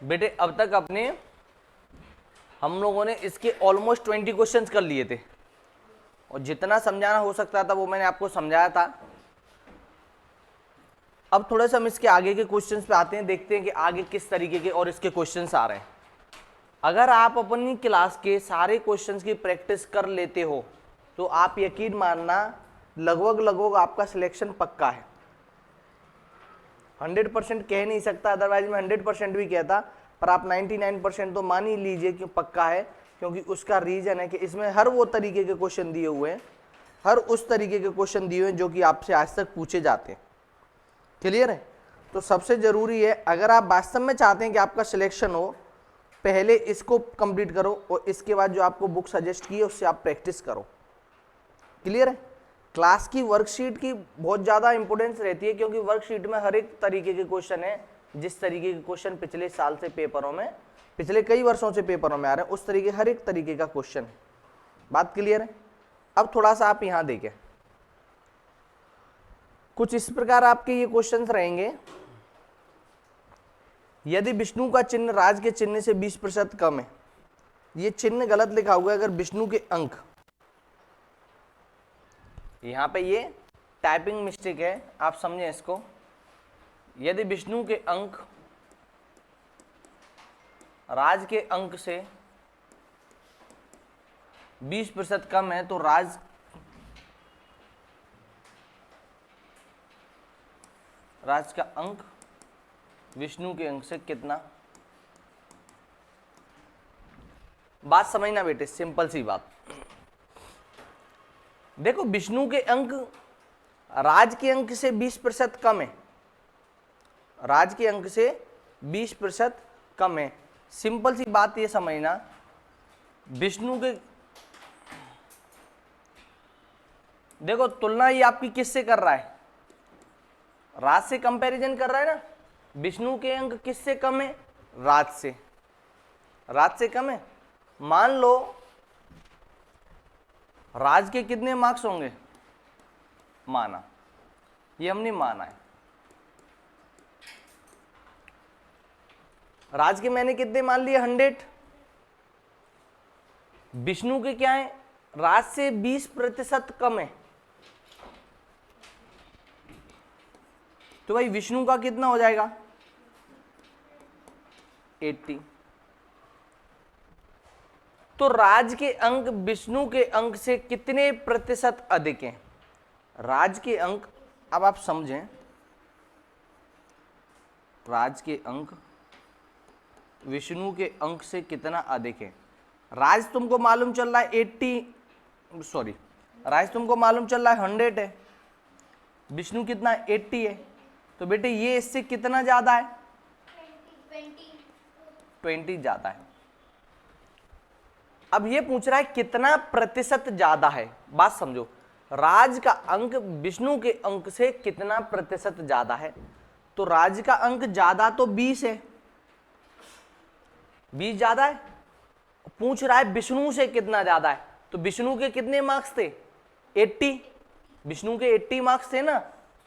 बेटे अब तक अपने हम लोगों ने इसके ऑलमोस्ट 20 क्वेश्चंस कर लिए थे और जितना समझाना हो सकता था वो मैंने आपको समझाया था। अब थोड़ा सा हम इसके आगे के क्वेश्चंस पे आते हैं, देखते हैं कि आगे किस तरीके के और इसके क्वेश्चंस आ रहे हैं। अगर आप अपनी क्लास के सारे क्वेश्चंस की प्रैक्टिस कर लेते हो तो आप यकीन मानना लगभग लगभग आपका सिलेक्शन पक्का है। 100% कह नहीं सकता, अदरवाइज मैं 100% भी कहता, पर आप 99% तो मान ही लीजिए कि पक्का है, क्योंकि उसका रीजन है कि इसमें हर वो तरीके के क्वेश्चन दिए हुए हैं, हर उस तरीके के क्वेश्चन दिए हुए हैं जो कि आपसे आज तक पूछे जाते हैं। क्लियर है? तो सबसे जरूरी है, अगर आप वास्तव में चाहते हैं कि आपका सिलेक्शन हो, पहले इसको कंप्लीट करो और इसके बाद जो आपको बुक सजेस्ट की है उससे आप प्रैक्टिस करो। क्लियर है? क्लास की वर्कशीट की बहुत ज़्यादा इंपॉर्टेंस रहती है, क्योंकि वर्कशीट में हर एक तरीके के क्वेश्चन है। जिस तरीके के क्वेश्चन पिछले साल से पेपरों में, पिछले कई वर्षों से पेपरों में आ रहे हैं, उस तरीके हर एक तरीके का क्वेश्चन है। बात क्लियर है? अब थोड़ा सा आप यहां देखें, कुछ इस प्रकार आपके ये क्वेश्चन रहेंगे। यदि विष्णु का चिन्ह राज के चिन्ह से 20% कम है, ये चिन्ह गलत लिखा हुआ है। अगर विष्णु के अंक, यहां पे ये टाइपिंग मिस्टेक है, आप समझें इसको। यदि विष्णु के अंक राज के अंक से 20% कम है तो राज का अंक विष्णु के अंक से कितना। बात समझना बेटे, सिंपल सी बात। देखो, विष्णु के अंक राज के अंक से 20% कम है, राज के अंक से 20% कम है। सिंपल सी बात ये समझना, विष्णु के, देखो तुलना ये आपकी किससे कर रहा है? राज से कंपैरिजन कर रहा है ना। विष्णु के अंक किससे कम है? राज से। राज से कम है। मान लो राज के कितने मार्क्स होंगे, माना, ये हमने माना है। राज के मैंने कितने मान लिए? 100। विष्णु के क्या है? राज से 20% कम है, तो भाई विष्णु का कितना हो जाएगा? 80। तो राज के अंक विष्णु के अंक से कितने प्रतिशत अधिक हैं? राज के अंक, अब आप समझें, राज के अंक विष्णु के अंक से कितना अधिक है। राज तुमको मालूम चल रहा है 80, सॉरी, राज तुमको मालूम चल रहा है 100 है, विष्णु कितना 80 है, तो बेटे ये इससे कितना ज्यादा है? 20 ज्यादा है। अब ये पूछ रहा है कितना प्रतिशत ज्यादा है। बात समझो, राज का अंक विष्णु के अंक से कितना प्रतिशत ज्यादा है, तो राज का अंक ज्यादा तो 20 है, 20 ज्यादा है। पूछ रहा है विष्णु से कितना ज्यादा है, तो विष्णु के कितने मार्क्स थे? 80। विष्णु के 80 मार्क्स थे ना,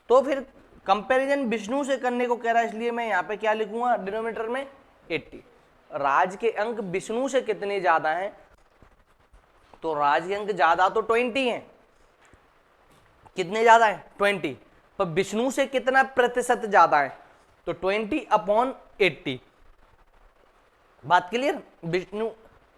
तो फिर कंपैरिजन विष्णु से करने को कह रहा है, इसलिए मैं यहां पे क्या लिखूंगा डिनोमिनेटर में? 80। राज के अंक विष्णु से कितने ज्यादा हैं, तो राज के अंक ज्यादा तो 20 हैं। कितने ज्यादा है? 20। पर विष्णु से कितना प्रतिशत ज्यादा है, तो 20/80। बात क्लियर? विष्णु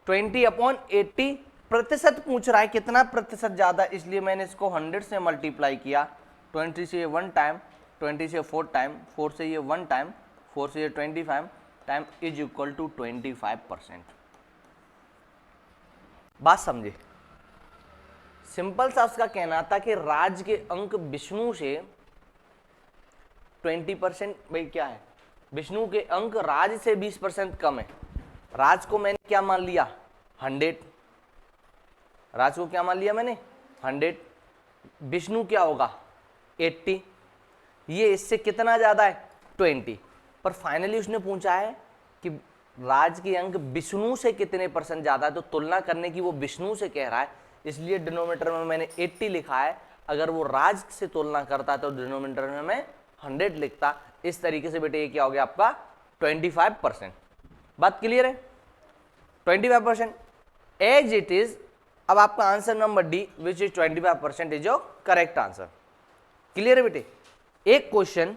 20/80 प्रतिशत पूछ रहा है, कितना प्रतिशत ज्यादा, इसलिए मैंने इसको 100 से मल्टीप्लाई किया। 20 से ये 1 टाइम, 20 से 4 टाइम, 4 से ये 1 टाइम, 4 से ये 25 टाइम इज इक्वल टू 25%। बात समझे? सिंपल सा उसका कहना था कि राज के अंक विष्णु से 20%, भाई क्या है, विष्णु के अंक राज से 20% कम है। राज को मैंने क्या मान लिया? 100। राज को क्या मान लिया मैंने? 100। विष्णु क्या होगा? 80। ये इससे कितना ज्यादा है? 20। पर फाइनली उसने पूछा है कि राज के अंक विष्णु से कितने % ज्यादा है, तो तुलना करने की वो विष्णु से कह रहा है, इसलिए डिनोमिनेटर में मैंने 80 लिखा है। अगर वो राज से तुलना करता तो डिनोमिनेटर में मैं 100 लिखता। इस तरीके से बेटे ये क्या हो गया आपका? 25%। बात क्लियर है? 25% एज इट इज। अब आपका answer number D which is 25% is your correct answer. Clear है बेटे? एक क्वेश्चन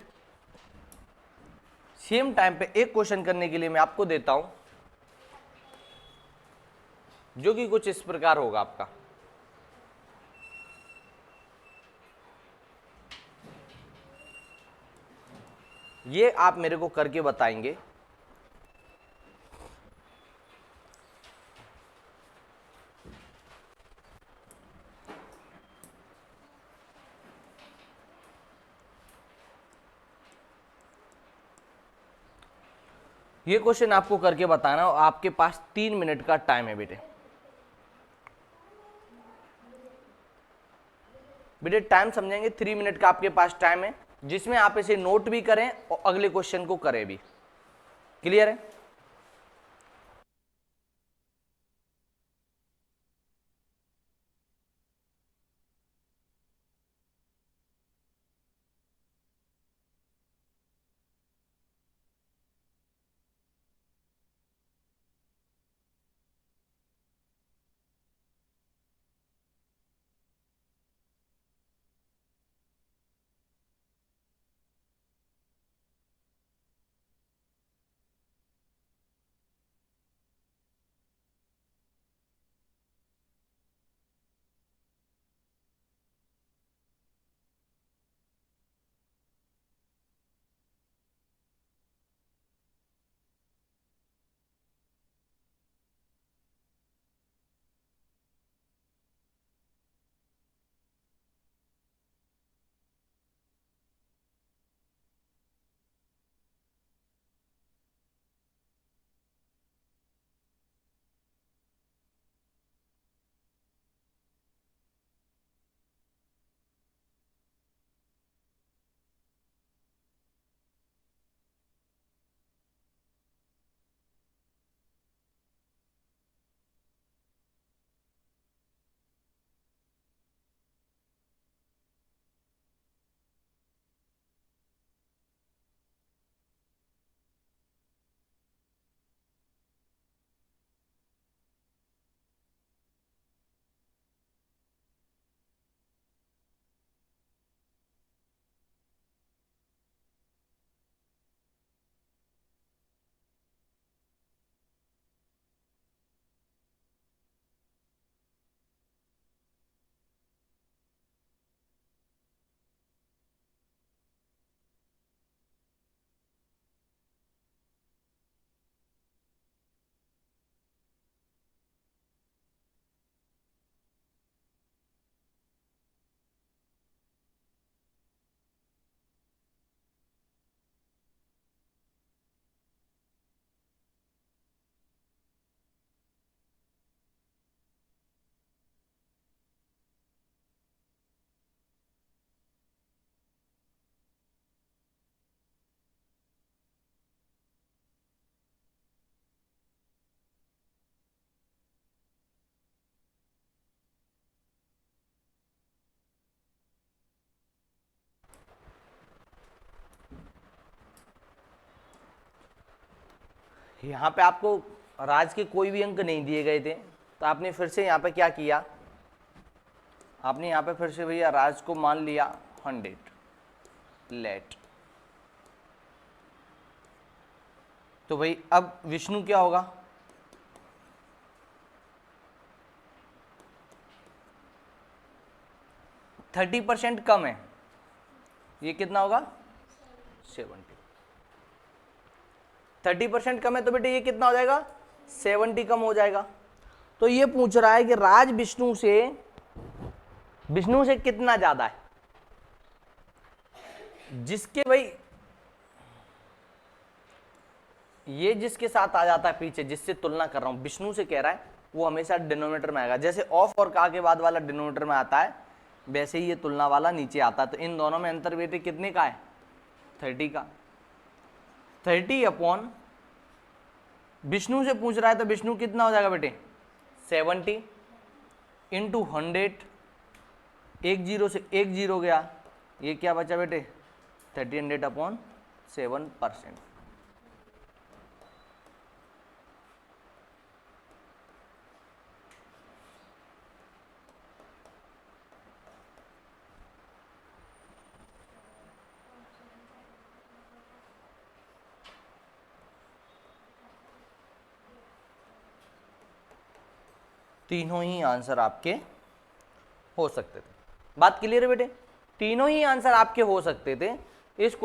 सेम टाइम पे एक क्वेश्चन करने के लिए मैं आपको देता हूं जो कि कुछ इस प्रकार होगा आपका। ये आप मेरे को करके बताएंगे। ये क्वेश्चन आपको करके बताना और आपके पास 3 मिनट का टाइम है बेटे। बेटे टाइम समझेंगे, 3 मिनट का आपके पास टाइम है जिसमें आप इसे नोट भी करें और अगले क्वेश्चन को करें भी। क्लियर है? यहाँ पे आपको राज के कोई भी अंक नहीं दिए गए थे, तो आपने फिर से यहाँ पे क्या किया, आपने यहाँ पे फिर से भैया राज को मान लिया 100 लेट। तो भाई अब विष्णु क्या होगा, थर्टी % कम है, ये कितना होगा 70। 30% कम है तो बेटे ये कितना हो जाएगा 70 कम हो जाएगा। तो ये पूछ रहा है कि राज विष्णु से कितना ज्यादा है, जिसके भाई ये जिसके साथ आ जाता है पीछे, जिससे तुलना कर रहा हूं विष्णु से कह रहा है, वो हमेशा डिनोमिनेटर में आएगा। जैसे ऑफ और का के बाद वाला डिनोमिनेटर में आता है वैसे ही ये तुलना वाला नीचे आता है। तो इन दोनों में अंतर बेटे कितने का है 30 का। 30 अपॉन विष्णु से पूछ रहा है तो विष्णु कितना हो जाएगा बेटे 70 इंटू 100, एक जीरो से एक जीरो गया, ये क्या बचा बेटे 30 100 अपॉन 7%। तीनों ही आंसर आपके हो सकते थे। बात क्लियर है बेटे, तीनों ही आंसर आपके हो सकते थे। इस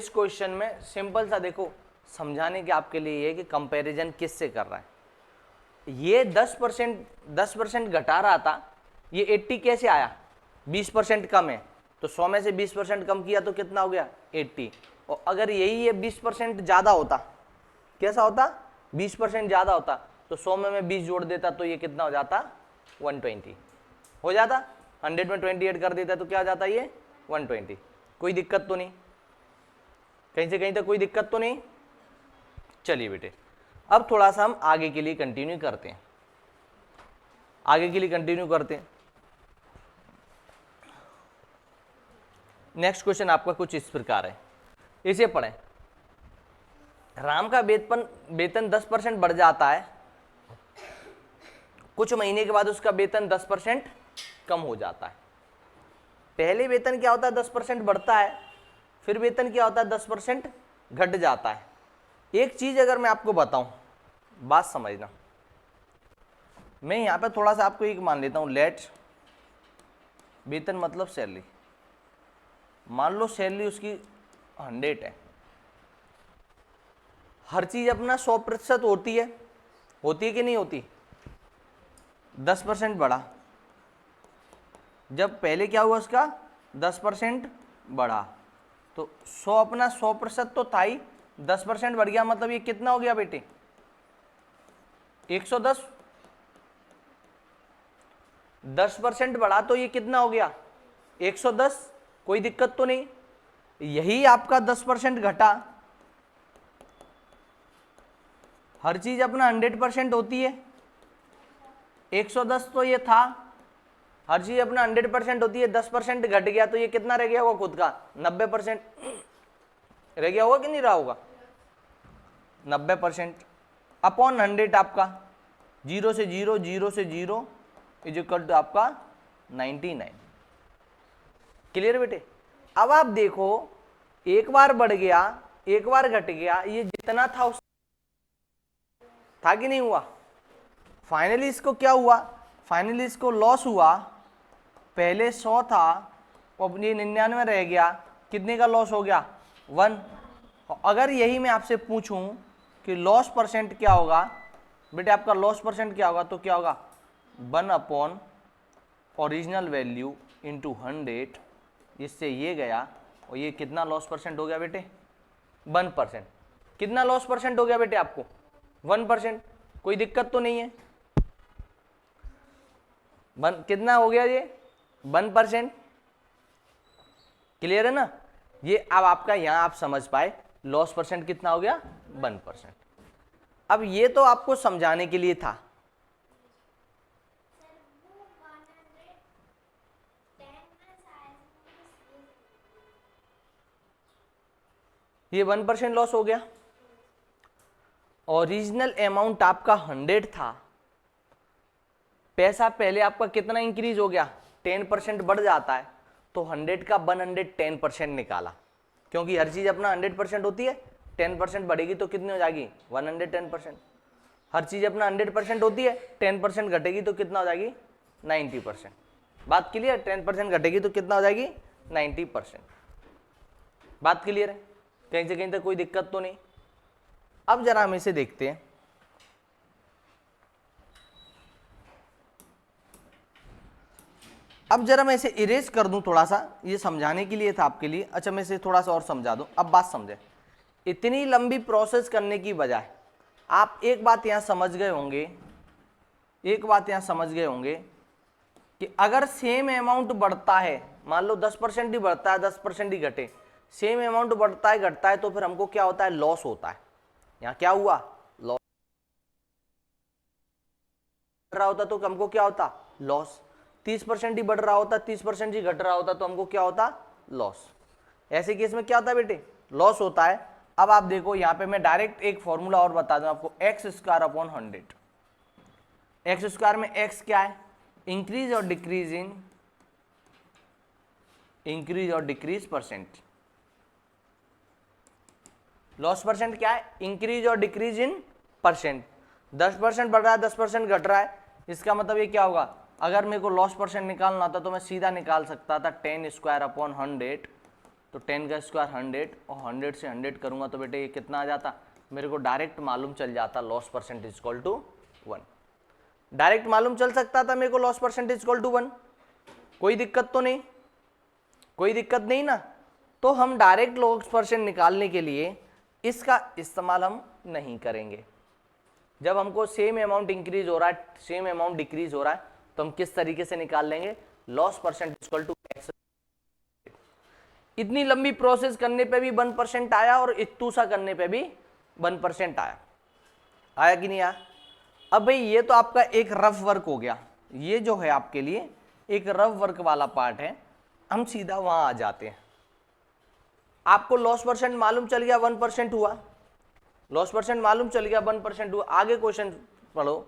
क्वेश्चन में सिंपल सा देखो समझाने के आपके लिए ये कि कंपैरिजन किससे कर रहा है। ये 10% घटा रहा था, ये 80 कैसे आया, 20% कम है, तो 100 में से 20% कम किया तो कितना हो गया 80। और अगर यही ये 20% ज़्यादा होता, कैसा होता, 20% ज़्यादा होता, तो 100 में मैं 20 जोड़ देता तो ये कितना हो जाता 120 हो जाता। 100 में 20 ऐड कर देता तो क्या हो जाता ये 120। कोई दिक्कत तो नहीं, कहीं से कहीं तक कोई दिक्कत तो नहीं। चलिए बेटे अब थोड़ा सा हम आगे के लिए कंटिन्यू करते हैं, नेक्स्ट क्वेश्चन आपका कुछ इस प्रकार है, इसे पढ़ें। राम का वेतन 10% बढ़ जाता है, कुछ महीने के बाद उसका वेतन 10% कम हो जाता है। पहले वेतन क्या होता है 10% बढ़ता है, फिर वेतन क्या होता है 10% घट जाता है। एक चीज अगर मैं आपको बताऊं, बात समझना, मैं यहां पे थोड़ा सा आपको एक मान लेता हूं, लेट वेतन मतलब सैलरी, मान लो सैलरी उसकी 100 है। हर चीज अपना 100% होती है कि नहीं होती। 10% बढ़ा, जब पहले क्या हुआ उसका 10% बढ़ा, तो 100 अपना 100% तो था ही, 10% बढ़ गया मतलब ये कितना हो गया बेटे 110। 10% बढ़ा तो ये कितना हो गया 110, कोई दिक्कत तो नहीं। यही आपका 10% घटा, हर चीज अपना 100% होती है, 110 तो ये था, हर चीज अपना 100% होती है, 10% घट गया तो ये कितना रह गया होगा खुद का 90% रह गया होगा कि नहीं रहा होगा 90% अपॉन 100 आपका 0 से 0 इज इक्वल टू आपका 99। क्लियर बेटे। अब आप देखो एक बार बढ़ गया एक बार घट गया, ये जितना था उस था कि नहीं हुआ। फाइनली इसको क्या हुआ, फाइनली इसको लॉस हुआ। पहले 100 था और ये 99 रह गया, कितने का लॉस हो गया 1। अगर यही मैं आपसे पूछूं कि लॉस परसेंट क्या होगा बेटे, आपका लॉस परसेंट क्या होगा, तो क्या होगा 1 अपॉन ओरिजिनल वैल्यू इंटू 100। इससे ये गया और ये कितना लॉस परसेंट हो गया बेटे 1%। कितना लॉस परसेंट हो गया बेटे आपको 1%, कोई दिक्कत तो नहीं है। कितना हो गया ये 1%। क्लियर है ना। ये अब आपका यहां आप समझ पाए लॉस परसेंट कितना हो गया 1%। अब ये तो आपको समझाने के लिए था। ये 1% लॉस हो गया। ओरिजिनल अमाउंट आपका 100 था, पैसा पहले आपका कितना इंक्रीज हो गया 10% बढ़ जाता है, तो 100 का 110% निकाला, क्योंकि हर चीज अपना 100% होती है, 10% बढ़ेगी तो कितनी हो जाएगी 110%। हर चीज अपना 100% होती है, 10% घटेगी तो कितना हो जाएगी 90%। बात क्लियर, 10% घटेगी तो कितना हो जाएगी 90%। बात क्लियर है, कहीं से कहीं तक कोई दिक्कत तो नहीं। अब जरा हम इसे देखते हैं। अब जरा मैं इसे इरेज कर दूं थोड़ा सा, ये समझाने के लिए था आपके लिए। अच्छा मैं इसे थोड़ा सा और समझा दूं, अब बात समझे। इतनी लंबी प्रोसेस करने की बजाय आप एक बात यहां समझ गए होंगे, कि अगर सेम अमाउंट बढ़ता है, मान लो 10% ही बढ़ता है 10% ही घटे, सेम अमाउंट बढ़ता है घटता है, तो फिर हमको क्या होता है लॉस होता है। यहां क्या हुआ लॉस रहा होता तो हमको क्या होता लॉस। 30% ही बढ़ रहा होता 30% ही घट रहा होता तो हमको क्या होता लॉस। ऐसे केस में क्या होता है बेटे लॉस होता है। अब आप देखो यहां पे मैं डायरेक्ट एक फॉर्मूला और बता दूं आपको, x square upon 100। X square में एक्स क्या है इंक्रीज और डिक्रीज परसेंट। लॉस परसेंट क्या है इंक्रीज और डिक्रीज इन परसेंट। 10% बढ़ रहा है, 10% घट रहा है, इसका मतलब ये क्या होगा, अगर मेरे को लॉस परसेंट निकालना था तो मैं सीधा निकाल सकता था 10 स्क्वायर अपॉन 100, तो 10 का स्क्वायर 100 और 100 से 100 करूंगा तो बेटे ये कितना आ जाता, मेरे को डायरेक्ट मालूम चल जाता loss percent is equal to 1। Direct मालूम चल सकता था मेरे को loss percent is equal to 1, कोई दिक्कत तो नहीं, कोई दिक्कत नहीं ना। तो हम डायरेक्ट लॉस परसेंट निकालने के लिए इसका इस्तेमाल हम नहीं करेंगे। जब हमको सेम अमाउंट इंक्रीज हो रहा है, सेम अमाउंट डिक्रीज हो रहा है, तो हम किस तरीके से निकाल लेंगे, loss percent equal to x. इतनी लंबी प्रोसेस करने पे भी 1% आया और इतू सा करने पे भी 1% आया, आया कि नहीं आया। अब भाई ये तो आपका एक रफ वर्क हो गया, ये जो है आपके लिए एक रफ वर्क वाला पार्ट है, हम सीधा वहां आ जाते हैं। आपको लॉस परसेंट मालूम चल गया 1% हुआ, लॉस परसेंट मालूम चल गया 1% हुआ। आगे क्वेश्चन पढ़ो,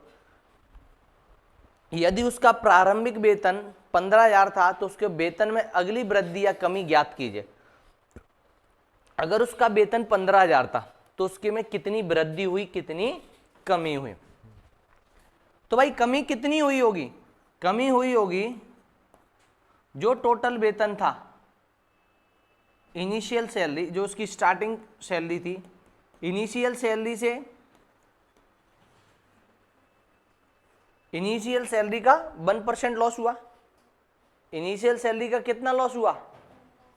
यदि उसका प्रारंभिक वेतन 15,000 था तो उसके वेतन में अगली वृद्धि या कमी ज्ञात कीजिए। अगर उसका वेतन 15,000 था तो उसके में कितनी वृद्धि हुई, कितनी कमी हुई। तो भाई कमी कितनी हुई होगी, कमी हुई होगी जो टोटल वेतन था, इनिशियल सैलरी जो उसकी स्टार्टिंग सैलरी थी, इनिशियल सैलरी से इनिशियल सैलरी का 1% लॉस हुआ। इनिशियल सैलरी का कितना लॉस हुआ,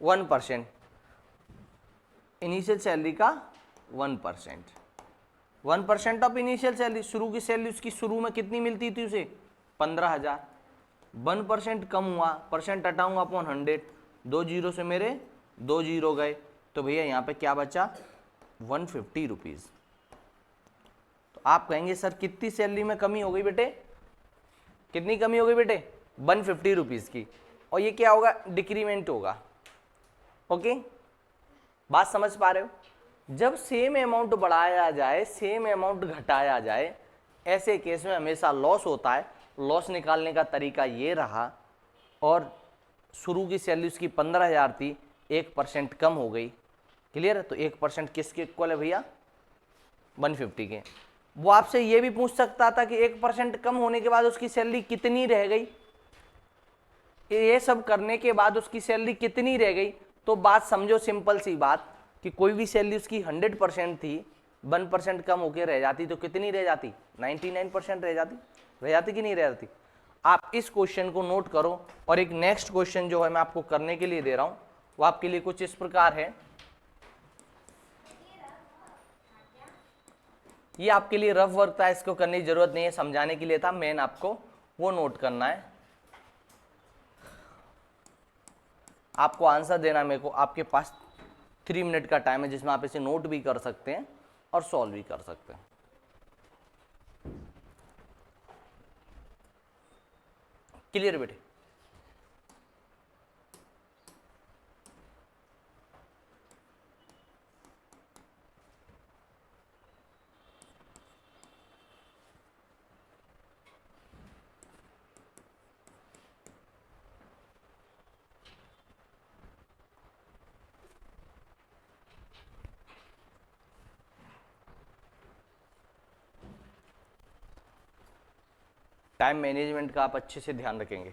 1%। इनिशियल सैलरी का 1%, 1% ऑफ इनिशियल सैलरी, शुरू की सैलरी उसकी शुरू में कितनी मिलती थी उसे, 15,000। 1% कम हुआ, परसेंट हटाऊंगा अपॉन 100, 2 जीरो से मेरे 2 जीरो गए, तो भैया यहाँ पे क्या बचा, 150 रुपीज़। तो आप कहेंगे सर कितनी सैलरी में कमी हो गई बेटे, कितनी कमी हो गई बेटे, 150 रुपीज़ की, और ये क्या होगा, डिक्रीमेंट होगा। ओके, बात समझ पा रहे हो। जब सेम अमाउंट बढ़ाया जाए, सेम अमाउंट घटाया जाए, ऐसे केस में हमेशा लॉस होता है। लॉस निकालने का तरीका ये रहा, और शुरू की सैलरी उसकी 15,000 थी, 1% कम हो गई, क्लियर है। तो 1% किसके इक्वल है भैया, 150 के। वो आपसे ये भी पूछ सकता था कि 1% कम होने के बाद उसकी सैलरी कितनी रह गई, ये सब करने के बाद उसकी सैलरी कितनी रह गई। तो बात समझो, सिंपल सी बात, कि कोई भी सैलरी उसकी 100% थी, 1% कम होकर रह जाती तो कितनी रह जाती, 99% रह जाती कि नहीं रह जाती। आप इस क्वेश्चन को नोट करो, और एक नेक्स्ट क्वेश्चन जो है मैं आपको करने के लिए दे रहा हूं, वो आपके लिए कुछ इस प्रकार है। ये आपके लिए रफ वर्क था, इसको करने की जरूरत नहीं है, समझाने के लिए था, मेन आपको वो नोट करना है। आपको आंसर देना मेरे को, आपके पास 3 मिनट का टाइम है जिसमें आप इसे नोट भी कर सकते हैं और सॉल्व भी कर सकते हैं। क्लियर बेटे, टाइम मैनेजमेंट का आप अच्छे से ध्यान रखेंगे।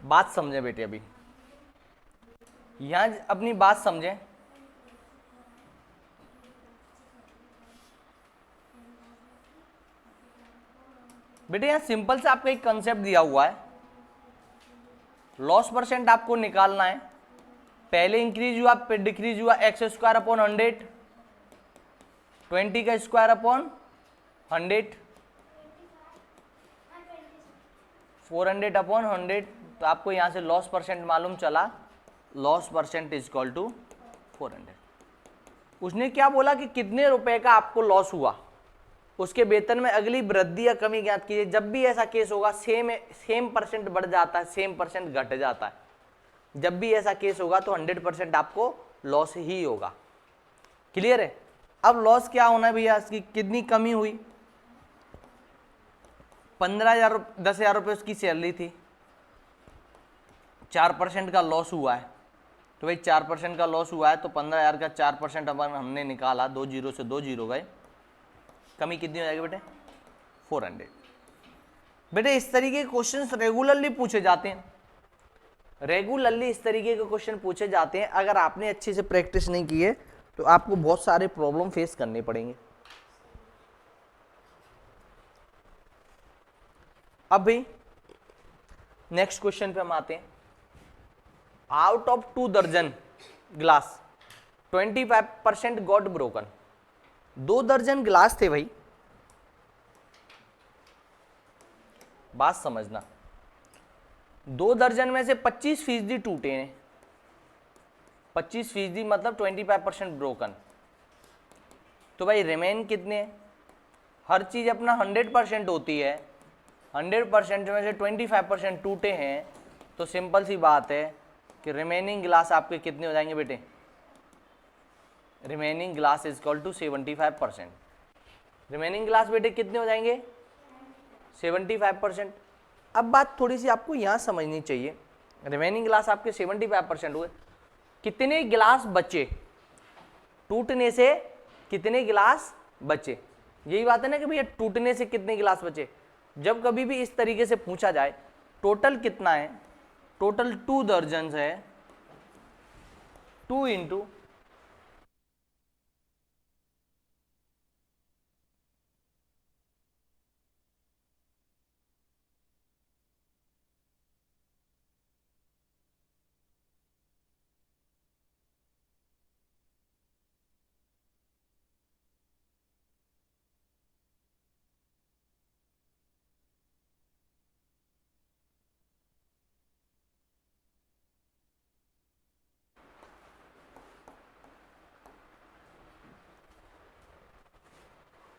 बात समझे बेटे, अभी यहां अपनी बात समझे। बेटे यहां सिंपल से आपका एक कंसेप्ट दिया हुआ है, लॉस परसेंट आपको निकालना है। पहले इंक्रीज हुआ फिर डिक्रीज हुआ, एक्स स्क्वायर अपॉन 100, 20 का स्क्वायर अपॉन 100, 400 अपॉन 100। तो आपको यहां से लॉस परसेंट मालूम चला, loss percent is equal to 400। उसने क्या बोला कि कितने रुपए का आपको लॉस हुआ, उसके वेतन में अगली वृद्धि या कमी ज्ञात कीजिए। जब भी ऐसा केस होगा सेम परसेंट बढ़ जाता है, सेम परसेंट घट जाता है। जब भी ऐसा केस होगा तो 100% आपको लॉस ही होगा। क्लियर है? अब लॉस क्या होना है भैया, इसकी कितनी कमी हुई, 15,000 10,000 रुपये उसकी सैलरी थी, 4% का लॉस हुआ है। तो भाई 4% का लॉस हुआ है तो 15,000 का 4% अपन हमने निकाला, 2 जीरो से 2 जीरो गए, कमी कितनी हो जाएगी बेटे, 400। बेटे इस तरीके के क्वेश्चंस रेगुलरली पूछे जाते हैं, रेगुलरली इस तरीके के क्वेश्चन पूछे जाते हैं। अगर आपने अच्छे से प्रैक्टिस नहीं की है तो आपको बहुत सारे प्रॉब्लम फेस करने पड़ेंगे। अब भी नेक्स्ट क्वेश्चन पे हम आते हैं। आउट ऑफ 2 दर्जन ग्लास 25% गॉट ब्रोकन। 2 दर्जन ग्लास थे भाई, बात समझना, 2 दर्जन में से 25% टूटे हैं, 25% मतलब 25% ब्रोकन। तो भाई रिमेन कितने हैं? हर चीज अपना 100% होती है, 100% में से 25% टूटे हैं, तो सिंपल सी बात है कि रिमेनिंग ग्लास आपके कितने हो जाएंगे बेटे, remaining glass is equal to 75%। Remaining glass बेटे कितने हो जाएंगे, 75%। अब बात थोड़ी सी आपको यहां समझनी चाहिए, रिमेनिंग ग्लास आपके 75% हुए, कितने गिलास बचे, टूटने से कितने गिलास बचे, यही बात है ना कि भैया टूटने से कितने गिलास बचे। जब कभी भी इस तरीके से पूछा जाए टोटल कितना है, टोटल 2 दर्जन है, 2 इंटू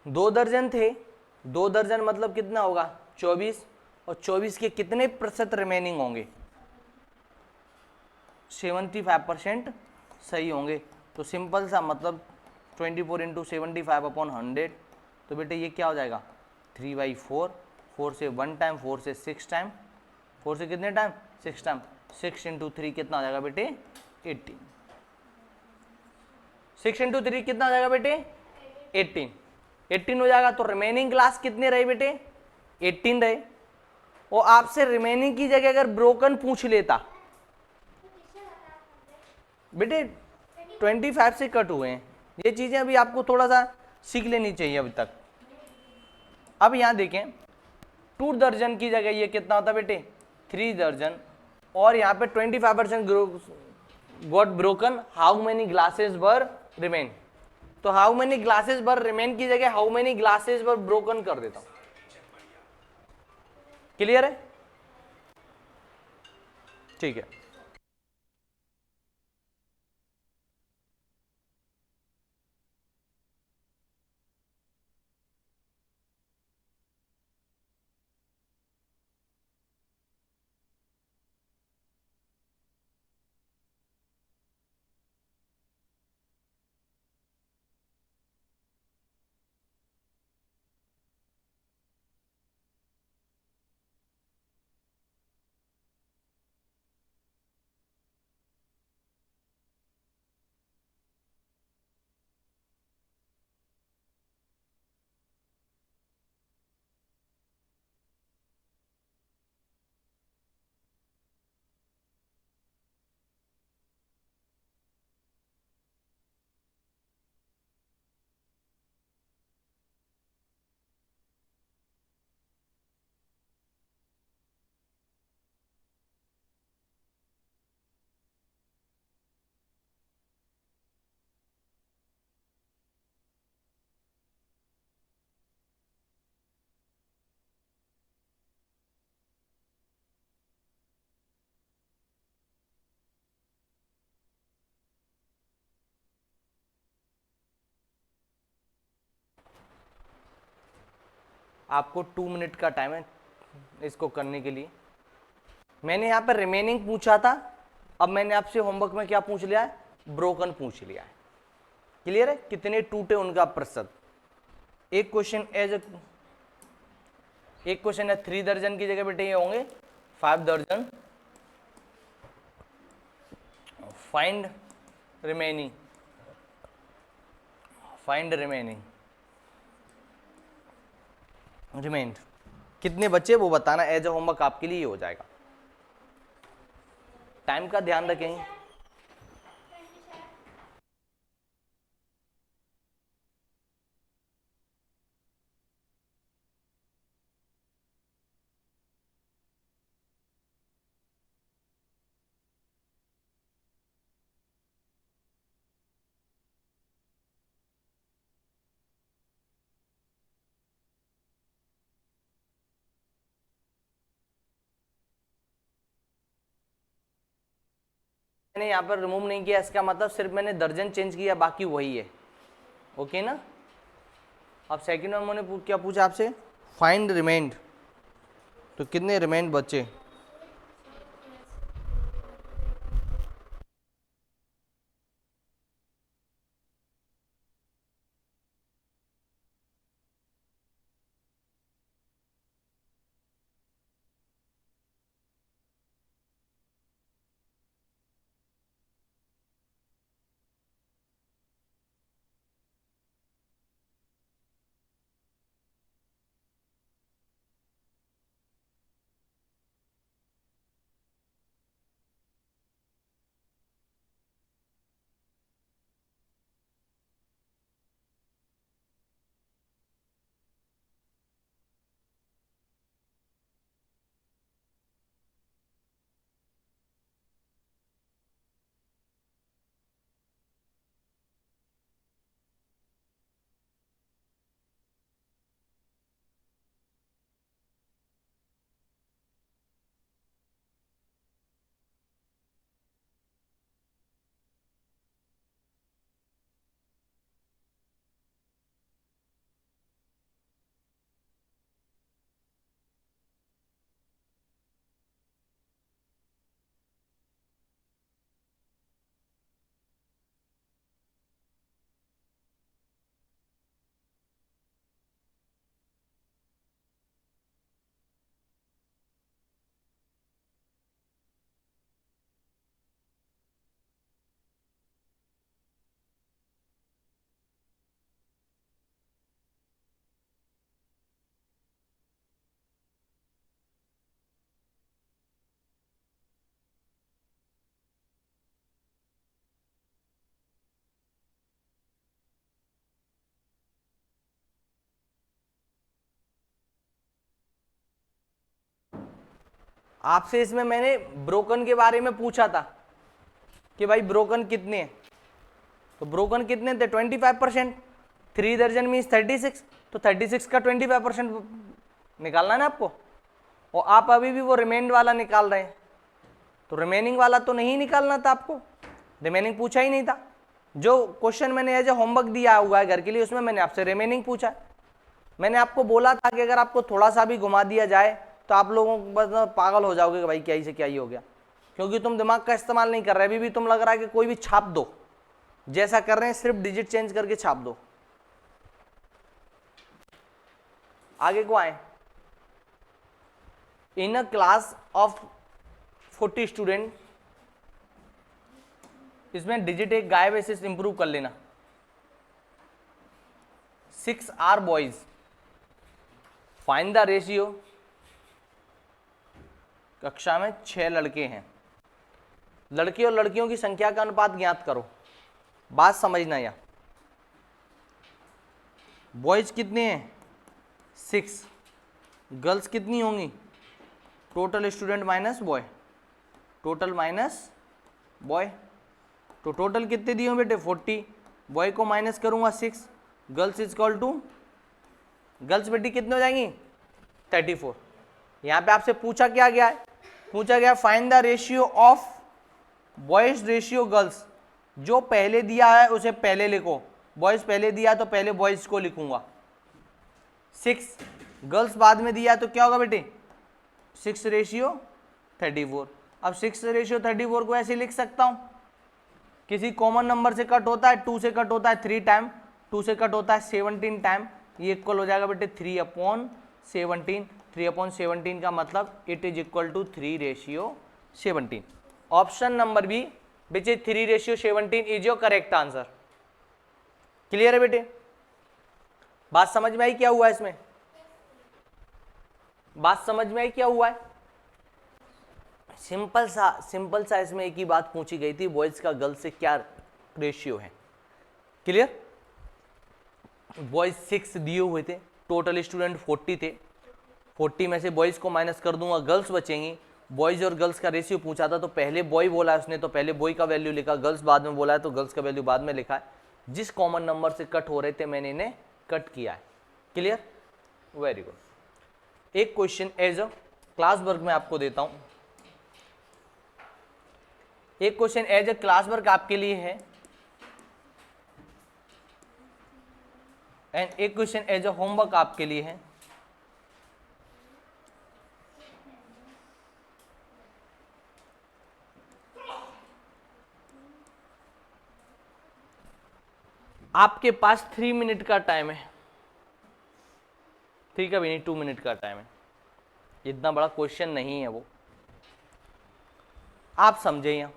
दो दर्जन थे, 2 दर्जन मतलब कितना होगा 24, और 24 के कितने प्रतिशत रिमेनिंग होंगे, 75% सही होंगे। तो सिंपल सा मतलब 24 इंटू 75 अपॉन 100, तो बेटे ये क्या हो जाएगा 3/4, 4 से 1 टाइम, 4 से 6 टाइम, 4 से कितने टाइम 6 टाइम, 6 इंटू 3 कितना हो जाएगा बेटे 18, 6 इंटू 3 कितना हो जाएगा बेटे 18, 18 हो जाएगा। तो रिमेनिंग क्लास कितने रहे बेटे 18 रहे, और आपसे रिमेनिंग की जगह अगर ब्रोकन पूछ लेता बेटे 25 से कट हुए हैं, ये चीजें अभी आपको थोड़ा सा सीख लेनी चाहिए अभी तक। अब यहां देखें 2 दर्जन की जगह ये कितना होता बेटे 3 दर्जन, और यहाँ पे 25% got broken, how many glasses were remain. तो how many glasses were remain की जगह how many glasses were broken कर देता हूं। क्लियर है? ठीक है। आपको 2 मिनट का टाइम है इसको करने के लिए। मैंने यहाँ पर रिमेनिंग पूछा था, अब मैंने आपसे होमवर्क में क्या पूछ लिया है, ब्रोकन पूछ लिया है। क्लियर है, कितने टूटे उनका प्रतिशत। एक क्वेश्चन एक क्वेश्चन है 3 दर्जन की जगह बेटे ये होंगे 5 दर्जन। Find remaining, find remaining, remained कितने बचे वो बताना, एज ए होमवर्क आपके लिए हो जाएगा। टाइम का ध्यान रखेंगे। मैंने यहाँ पर रिमूव नहीं किया, इसका मतलब सिर्फ मैंने दर्जन चेंज किया, बाकी वही है। ओके ना। अब सेकंड में मैंने क्या पूछा आपसे, फाइंड रिमेंड, तो कितने रिमेंड बचे। आपसे इसमें मैंने ब्रोकन के बारे में पूछा था कि भाई ब्रोकन कितने हैं, तो ब्रोकन कितने थे 25%, 3 दर्जन मीन्स 36, तो 36 का 25% निकालना है ना आपको। और आप अभी भी वो रिमेंड वाला निकाल रहे हैं, तो रिमेनिंग वाला तो नहीं निकालना था आपको, रिमेनिंग पूछा ही नहीं था। जो क्वेश्चन मैंने एज ए होमवर्क दिया हुआ है घर के लिए, उसमें मैंने आपसे रिमेनिंग पूछा है। मैंने आपको बोला था कि अगर आपको थोड़ा सा भी घुमा दिया जाए तो आप लोगों को बस पागल हो जाओगे कि भाई क्या ही से क्या ही हो गया, क्योंकि तुम दिमाग का इस्तेमाल नहीं कर रहे। अभी भी तुम लग रहा है कि कोई भी छाप दो, जैसा कर रहे हैं सिर्फ डिजिट चेंज करके छाप दो। आगे को आए। In a class of 40 student, इसमें डिजिट एक गायब है, इसे इंप्रूव कर लेना। 6 are boys, find the ratio. कक्षा में 6 लड़के हैं, लड़के और लड़कियों की संख्या का अनुपात ज्ञात करो। बात समझना या, बॉयज कितने हैं 6, गर्ल्स कितनी होंगी, total student minus boy, total minus boy, तो टोटल कितने दिए हो बेटे 40, बॉय को माइनस करूंगा 6, girls is equal to, girls बेटी कितने हो जाएंगी 34। यहाँ पे आपसे पूछा क्या गया है, पूछा गया find the ratio of boys ratio girls. जो पहले दिया है उसे पहले लिखो, बॉयज पहले दिया तो पहले बॉयज को लिखूंगा। 6 गर्ल्स बाद में दिया है तो क्या होगा बेटे 6:34। अब 6:34 को ऐसे लिख सकता हूं, किसी कॉमन नंबर से कट होता है, 2 से कट होता है 3 टाइम, 2 से कट होता है 17 टाइम, ये इक्वल हो जाएगा बेटे 3/17। 3/17 का मतलब it is equal to 3:17। Option number B which is 3:17 is your correct answer. Clear है बेटे? बात समझ में आई क्या हुआ इसमें? बात समझ में आई क्या हुआ है? सिंपल सा इसमें एक ही बात पूछी गई थी, बॉयज का गर्ल्स से क्या रेशियो है। क्लियर? बॉयज 6 दिए हुए थे, टोटल स्टूडेंट 40 थे, 40 में से बॉयज को माइनस कर दूंगा, गर्ल्स बचेंगी। बॉयज और गर्ल्स का रेशियो पूछा था तो पहले बॉय बोला है उसने, तो पहले बॉय का वैल्यू लिखा, गर्ल्स बाद में बोला है तो गर्ल्स का वैल्यू बाद में लिखा है। जिस कॉमन नंबर से कट हो रहे थे मैंने इन्हें कट किया है। क्लियर? Very good. एक question as a class work में आपको देता हूं, एक question as a class work आपके लिए है एंड एक क्वेश्चन एज अ होमवर्क आपके लिए है। आपके पास 3 मिनट का टाइम है, ठीक है भी नहीं, 2 मिनट का टाइम है, इतना बड़ा क्वेश्चन नहीं है वो, आप समझे यहाँ।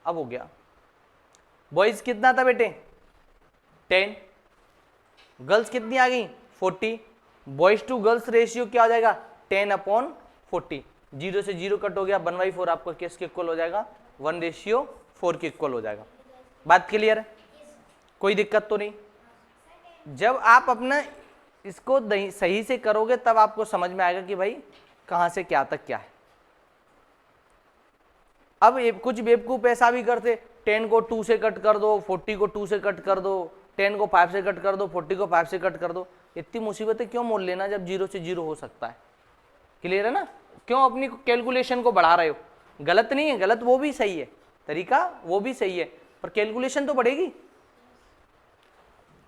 अब हो गया। बॉयज कितना था बेटे 10, गर्ल्स कितनी आ गई 40। बॉयज टू गर्ल्स रेशियो क्या हो जाएगा 10/40। 0 से 0 कट हो गया, 1/4 आपका किसके इक्वल हो जाएगा 1:4 के इक्वल हो जाएगा। बात क्लियर है? कोई दिक्कत तो नहीं? जब आप अपना इसको सही से करोगे तब आपको समझ में आएगा कि भाई कहां से क्या तक क्या है। अब कुछ बेवकूफ ऐसा भी करते 10 को 2 से कट कर दो, 40 को 2 से कट कर दो, 10 को 5 से कट कर दो, 40 को 5 से कट कर दो। इतनी मुसीबतें क्यों मोल लेना जब 0 से 0 हो सकता है। क्लियर है ना? क्यों अपनी कैलकुलेशन को बढ़ा रहे हो? गलत नहीं है, गलत वो भी सही है, तरीका वो भी सही है, पर कैलकुलेशन तो बढ़ेगी।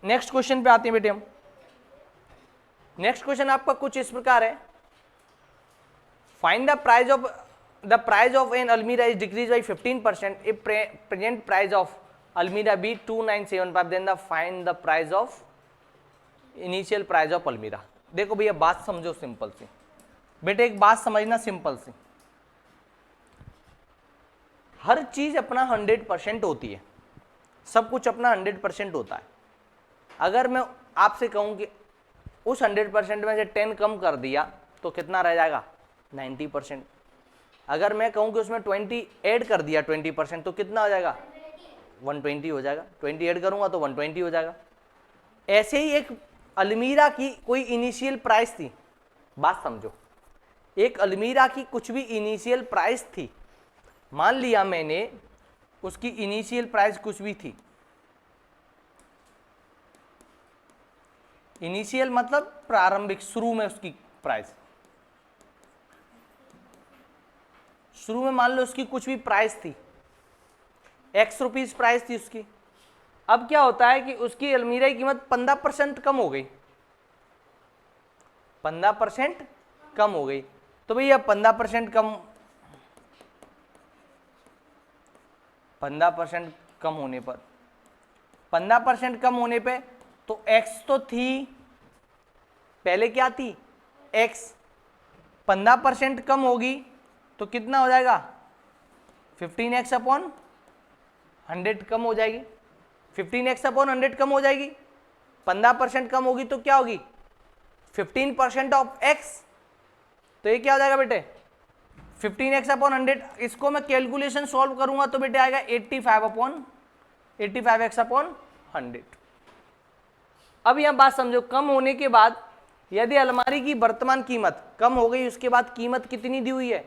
नेक्स्ट क्वेश्चन पे आते हैं बेटे हम। नेक्स्ट क्वेश्चन आपका कुछ इस प्रकार है, find the price of an Almirah is decreased by 15%. If present price of Almirah be 2975, then find the price of initial price of Almirah. देखो भैया बात समझो सिंपल सी बेटे, एक बात समझना सिंपल सी, हर चीज अपना 100% होती है, सब कुछ अपना 100% होता है। अगर मैं आपसे कहूं कि उस 100% में से 10 कम कर दिया तो कितना रह जाएगा 90%। अगर मैं कहूँ कि उसमें 20 ऐड कर दिया 20%, तो कितना हो जाएगा? 120 हो जाएगा। 20 ऐड करूँगा तो 120 हो जाएगा। ऐसे ही एक अलमीरा की कोई इनिशियल प्राइस थी, बात समझो, एक अलमीरा की कुछ भी इनिशियल प्राइस थी, मान लिया मैंने उसकी इनिशियल प्राइस कुछ भी थी, इनिशियल मतलब प्रारंभिक, शुरू में उसकी प्राइस, शुरू में मान लो उसकी कुछ भी प्राइस थी, एक्स रुपीज प्राइस थी उसकी। अब क्या होता है कि उसकी अलमीरा की कीमत 15% कम हो गई, 15% कम हो गई। तो भैया 15% कम, 15% कम होने पर, 15% कम होने पे तो x तो थी, पहले क्या थी? x। 15% कम होगी तो कितना हो जाएगा? 15x अपॉन 100 कम हो जाएगी। 15x अपॉन 100 कम हो जाएगी। 15% कम होगी तो क्या होगी? 15% ऑफ x। तो ये क्या हो जाएगा बेटे? 15x upon 100। इसको मैं कैलकुलेशन सॉल्व करूंगा तो बेटे आएगा 85x अपॉन 100। अब यहां बात समझो, कम होने के बाद यदि अलमारी की वर्तमान कीमत कम हो गई, उसके बाद कीमत कितनी दी हुई है?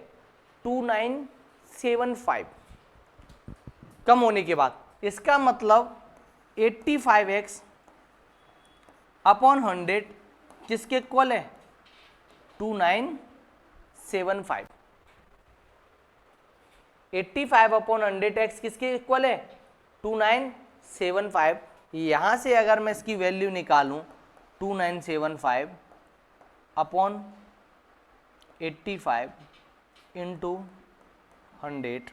2975 कम होने के बाद। इसका मतलब 85x अपॉन 100 किसके इक्वल है? 2975। 85 अपॉन 100x किसके इक्वल है? 2975। यहां से अगर मैं इसकी वैल्यू निकालूं 2975 अपॉन 85 इंटू 100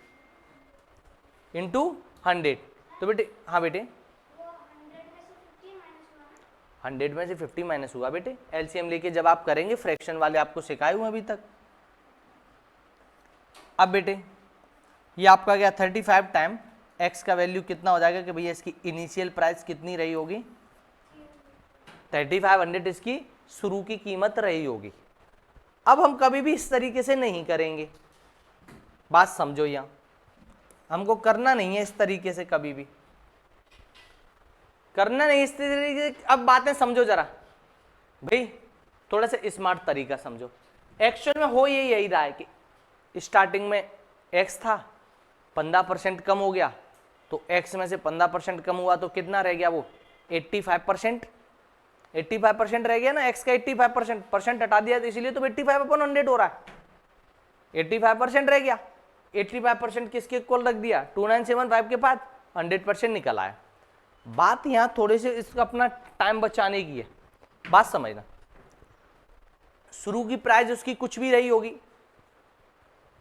इंटू 100, तो बेटे, हाँ बेटे, 100 में से 50 माइनस हुआ बेटे। एलसीएम लेके जब आप करेंगे, फ्रैक्शन वाले आपको सिखाए हुए अभी तक। अब बेटे ये आपका गया 35 टाइम x का वैल्यू कितना हो जाएगा कि भैया इसकी इनिशियल प्राइस कितनी रही होगी? 3500 इसकी शुरू की कीमत रही होगी। अब हम कभी भी इस तरीके से नहीं करेंगे, बात समझो, यहां हमको करना नहीं है इस तरीके से, कभी भी करना नहीं इस तरीके से। अब बातें समझो जरा भाई, थोड़ा सा स्मार्ट तरीका समझो। एक्चुअल में हो यही रहा है कि स्टार्टिंग में x था, 15% कम हो गया, तो x में से 15% कम हुआ तो कितना रह गया? वो 85%। 85% रह गया ना, x का 85%, परसेंट हटा दिया तो इसलिए तो 85 अपॉन 100 हो रहा है। 85% रह गया, 85% किसके इक्वल रख दिया? 2975 के बाद 100% निकल आया। बात यहां थोड़े से इसका अपना टाइम बचाने की है, बात समझना। शुरू की प्राइस उसकी कुछ भी रही होगी,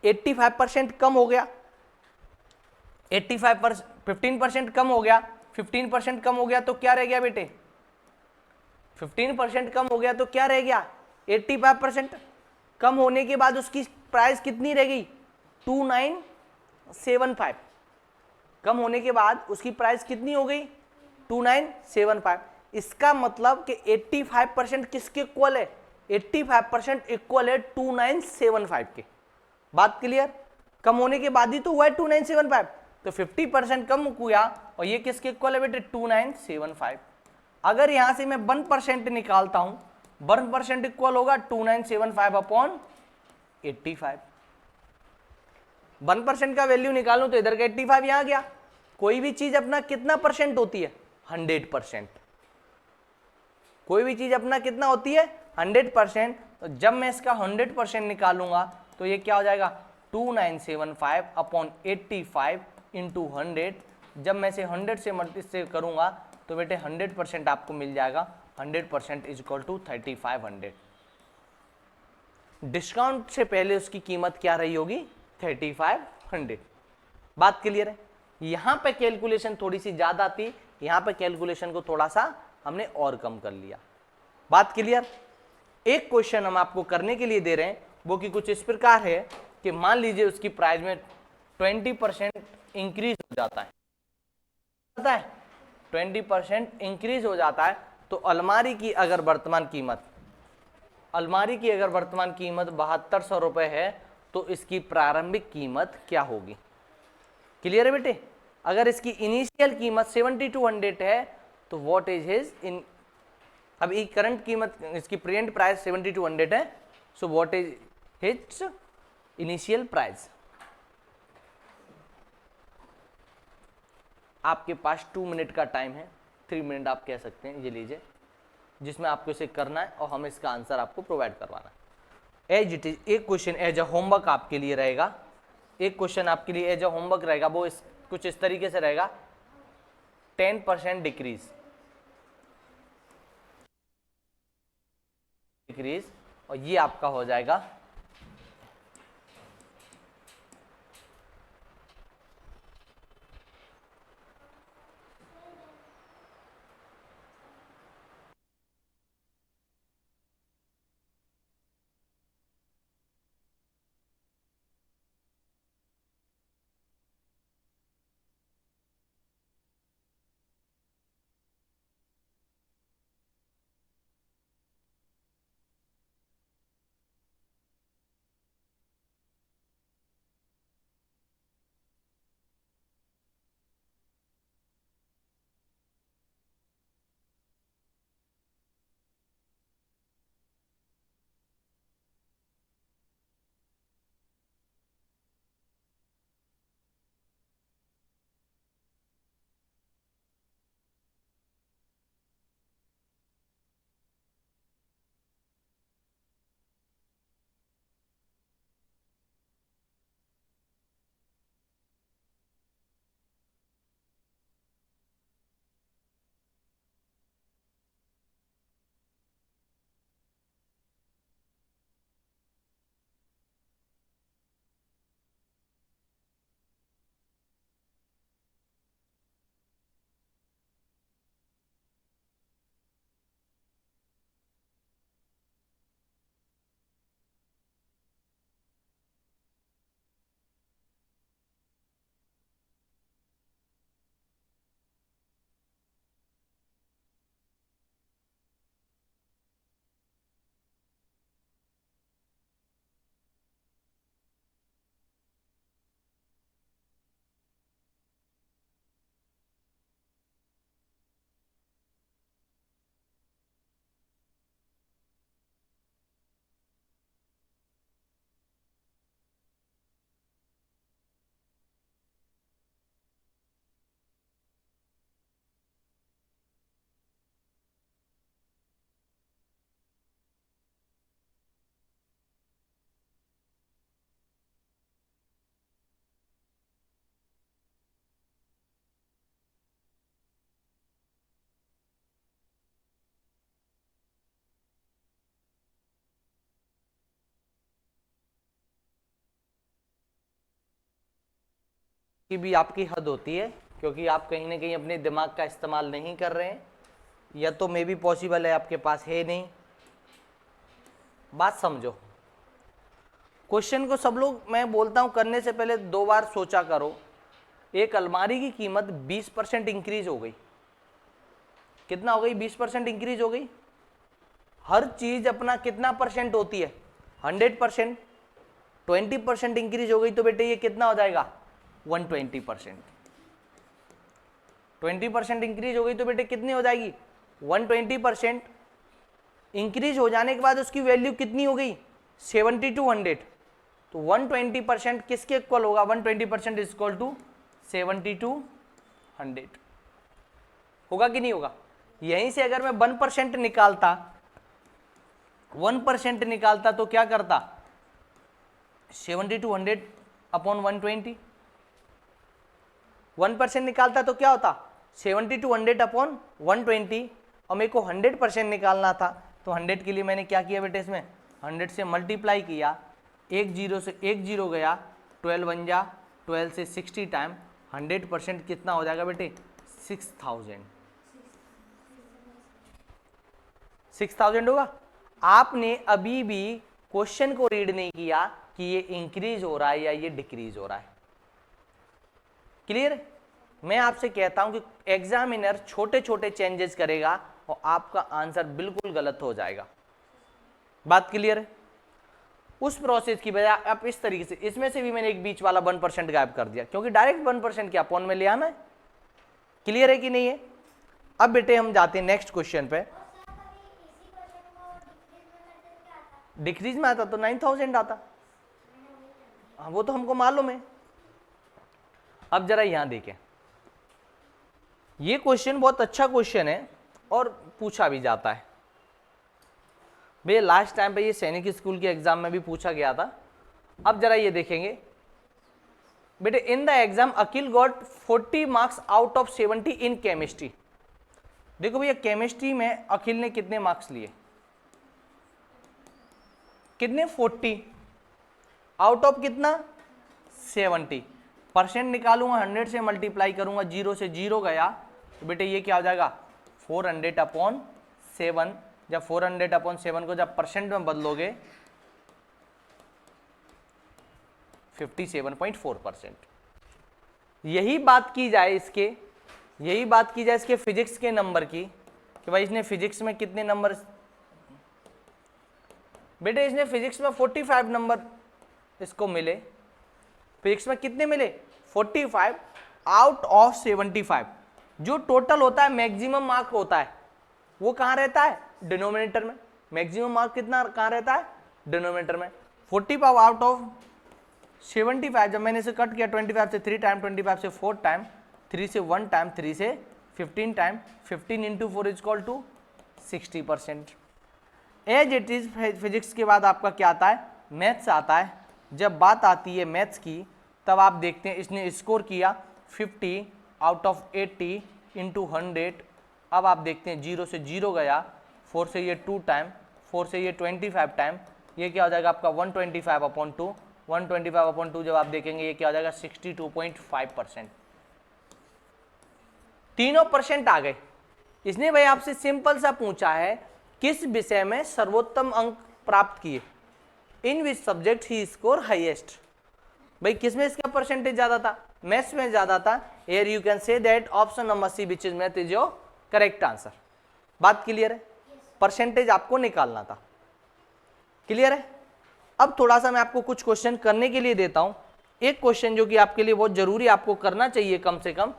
85% कम हो गया, 85%, 15% कम हो गया, 15% कम हो गया तो क्या रह गया बेटे? 15% कम हो गया तो क्या रह गया? 85%। कम होने के बाद उसकी प्राइस कितनी रह गई? 2975। कम होने के बाद उसकी प्राइस कितनी हो गई? 2975। इसका मतलब कि 85% किसके इक्वल है? 85% इक्वल है 2975 के। बात क्लियर? कम होने के बाद ही तो हुआ है 2975, तो 50% कम हुआ और ये किसके इक्वल है बेटे? 2975। अगर यहां से मैं 1% निकालता हूं, 1% इक्वल होगा 2975 अपॉन 85। 1% का वैल्यू निकालूं तो इधर का 85 यहां गया। कोई भी चीज अपना कितना परसेंट होती है? 100%। कोई भी चीज अपना कितना होती है? 100%। तो जब मैं इसका 100% निकालूंगा तो ये क्या हो जाएगा? 2975 अपॉन 85 इंटू 100। जब मैं इसे 100 से मल्टीप्लाई करूंगा तो बेटे 100% आपको मिल जाएगा। 100% इज इक्वल टू 3500। डिस्काउंट से पहले उसकी कीमत क्या रही होगी? 3500। बात क्लियर है? यहां पे कैलकुलेशन थोड़ी सी ज्यादा थी, यहां पे कैलकुलेशन को थोड़ा सा हमने और कम कर लिया। बात क्लियर? एक क्वेश्चन हम आपको करने के लिए दे रहे हैं, वो कि कुछ इस प्रकार है कि मान लीजिए उसकी प्राइस में 20% इंक्रीज हो जाता है, 20% इंक्रीज हो जाता है, तो अलमारी की अगर वर्तमान कीमत अलमारी की अगर वर्तमान कीमत 7200 रुपये है तो इसकी प्रारंभिक कीमत क्या होगी। क्लियर है बेटे। अगर इसकी इनिशियल कीमत 7200 है तो व्हाट इज हिज इन, अब ये करंट कीमत, इसकी प्रेजेंट प्राइस 7200 है, so what is his initial price. आपके पास 2 मिनट का टाइम है, 3 मिनट आप कह सकते हैं, ये लीजिए, जिसमें आपको इसे करना है और हम इसका आंसर आपको प्रोवाइड करवाना है। एज इट इज, एक क्वेश्चन एज अ होमवर्क आपके लिए रहेगा, एक क्वेश्चन आपके लिए एज अ होमवर्क रहेगा, वो कुछ इस तरीके से रहेगा, 10% डिक्रीज और ये आपका हो जाएगा की भी आपकी हद होती है, क्योंकि आप कहीं ना कहीं अपने दिमाग का इस्तेमाल नहीं कर रहे हैं, या तो मे भी पॉसिबल है आपके पास है नहीं। बात समझो, क्वेश्चन को सब लोग, मैं बोलता हूं करने से पहले 2 बार सोचा करो। एक अलमारी की कीमत 20% इंक्रीज हो गई, कितना हो गई, 20% इंक्रीज हो गई। हर चीज अपना कितना परसेंट होती है, 100%। 20% इंक्रीज हो गई तो बेटे ये कितना हो जाएगा, 120%। 20% इंक्रीज हो गई तो बेटे कितनी हो जाएगी, 120%। इंक्रीज हो जाने के बाद उसकी वैल्यू कितनी हो गई, 7200। तो 120% किसके इक्वल होगा, 120% इज इक्वल टू 7200, होगा कि नहीं होगा। यहीं से अगर मैं 1% निकालता, 1% निकालता तो क्या करता, 7200 अपॉन 120। 1% निकालता तो क्या होता, 7200 अपॉन 120, और मेरे को 100% निकालना था, तो 100 के लिए मैंने क्या किया बेटे, इसमें 100 से मल्टीप्लाई किया, एक जीरो से एक जीरो गया, 12 बन जा, 12 से 60 टाइम 100% कितना हो जाएगा बेटे, 6000। 6000 होगा। आपने अभी भी क्वेश्चन को रीड नहीं किया कि ये इंक्रीज हो रहा है या ये डिक्रीज हो रहा है। क्लियर। मैं आपसे कहता हूं कि एग्जामिनर छोटे छोटे चेंजेस करेगा और आपका आंसर बिल्कुल गलत हो जाएगा। बात क्लियर है? उस प्रोसेस की बजाय आप इस तरीके से, इसमें से भी मैंने एक बीच वाला 1% गायब कर दिया, क्योंकि डायरेक्ट 1% क्या अपॉन में ले आना है। क्लियर है कि नहीं है? अब बेटे हम जाते हैं नेक्स्ट क्वेश्चन पे। डिक्रीज में आता तो 9000 आता। हाँ वो तो हमको मालूम है। अब जरा यहां देखें, ये क्वेश्चन बहुत अच्छा क्वेश्चन है और पूछा भी जाता है भैया। लास्ट टाइम पे ये सैनिक स्कूल के एग्जाम में भी पूछा गया था। अब जरा ये देखेंगे बेटे, in the exam Akhil got 40 marks out of 70 in chemistry. देखो भैया केमिस्ट्री में अखिल ने कितने मार्क्स लिए? कितने? 40 आउट ऑफ कितना? 70। परसेंट निकालूंगा, 100 से मल्टीप्लाई करूंगा, 0 से 0 गया तो बेटे ये क्या हो जाएगा? 400/7। जब 400/7 को जब परसेंट में बदलोगे 57.4%। यही बात की जाए इसके फिजिक्स के नंबर की कि भाई इसने फिजिक्स में कितने नंबर? बेटे इसने फिजिक्स में 45 नंबर इसको मिले। फिजिक्स में कितने मिले? 45 आउट ऑफ 75। जो टोटल होता है मैक्सिमम मार्क होता है वो कहाँ रहता है? डिनोमिनेटर में। मैक्सिमम मार्क कितना कहाँ रहता है? डिनोमिनेटर में। 45 आउट ऑफ 75, जब मैंने इसे कट किया 25 से 3 टाइम, 25 से 4 टाइम, 3 से 1 टाइम, 3 से 15 time, 15 into 4 is equal to 60%। As it is physics के बाद आपका क्या आता है? मैथ्स आता है। जब बात आती है मैथ्स की तब आप देखते हैं इसने स्कोर किया 50 आउट ऑफ 80 इंटू 100। अब आप देखते हैं 0 से 0 गया, 4 से ये 2 टाइम, 4 से ये 25 टाइम, ये क्या हो जाएगा आपका 125/2। 125/2 जब आप देखेंगे ये क्या हो जाएगा? 62.5%। तीनों परसेंट आ गए। इसने भाई आपसे सिंपल सा पूछा है किस विषय में सर्वोत्तम अंक प्राप्त किए, इन विच सब्जेक्ट ही स्कोर हाईएस्ट। भाई किस में इसका परसेंटेज ज्यादा था? मैथ्स में ज्यादा था। Here you can say that option number C which is math is your correct answer. बात क्लियर है? परसेंटेज आपको निकालना था। क्लियर है? अब थोड़ा सा मैं आपको कुछ क्वेश्चन करने के लिए देता हूं। एक क्वेश्चन जो कि आपके लिए बहुत जरूरी आपको करना चाहिए कम से कम।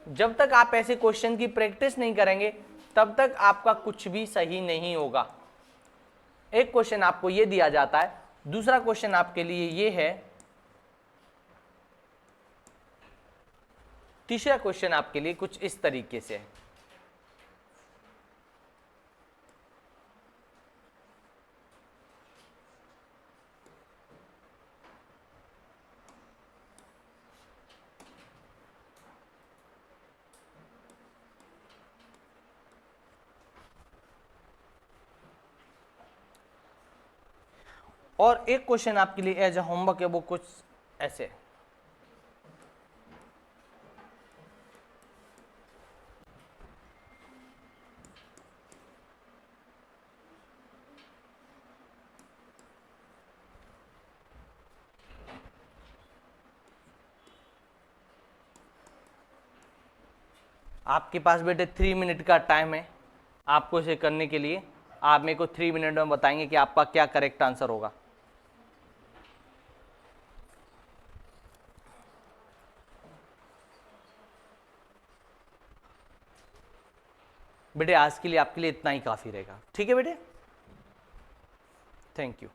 जब तक आप ऐसे क्वेश्चन की प्रैक्टिस नहीं करेंगे तब तक आपका कुछ भी सही नहीं होगा। एक क्वेश्चन आपको ये दिया जाता है, दूसरा क्वेश्चन आपके लिए ये है, तीसरा क्वेश्चन आपके लिए कुछ इस तरीके से है। और एक क्वेश्चन आपके लिए एज ए होमवर्क है, वो कुछ ऐसे है। आपके पास बेटे 3 मिनट का टाइम है आपको इसे करने के लिए। आप मेरे को 3 मिनट में बताएंगे कि आपका क्या करेक्ट आंसर होगा। बेटे आज के लिए आपके लिए इतना ही काफी रहेगा। ठीक है बेटे, थैंक यू।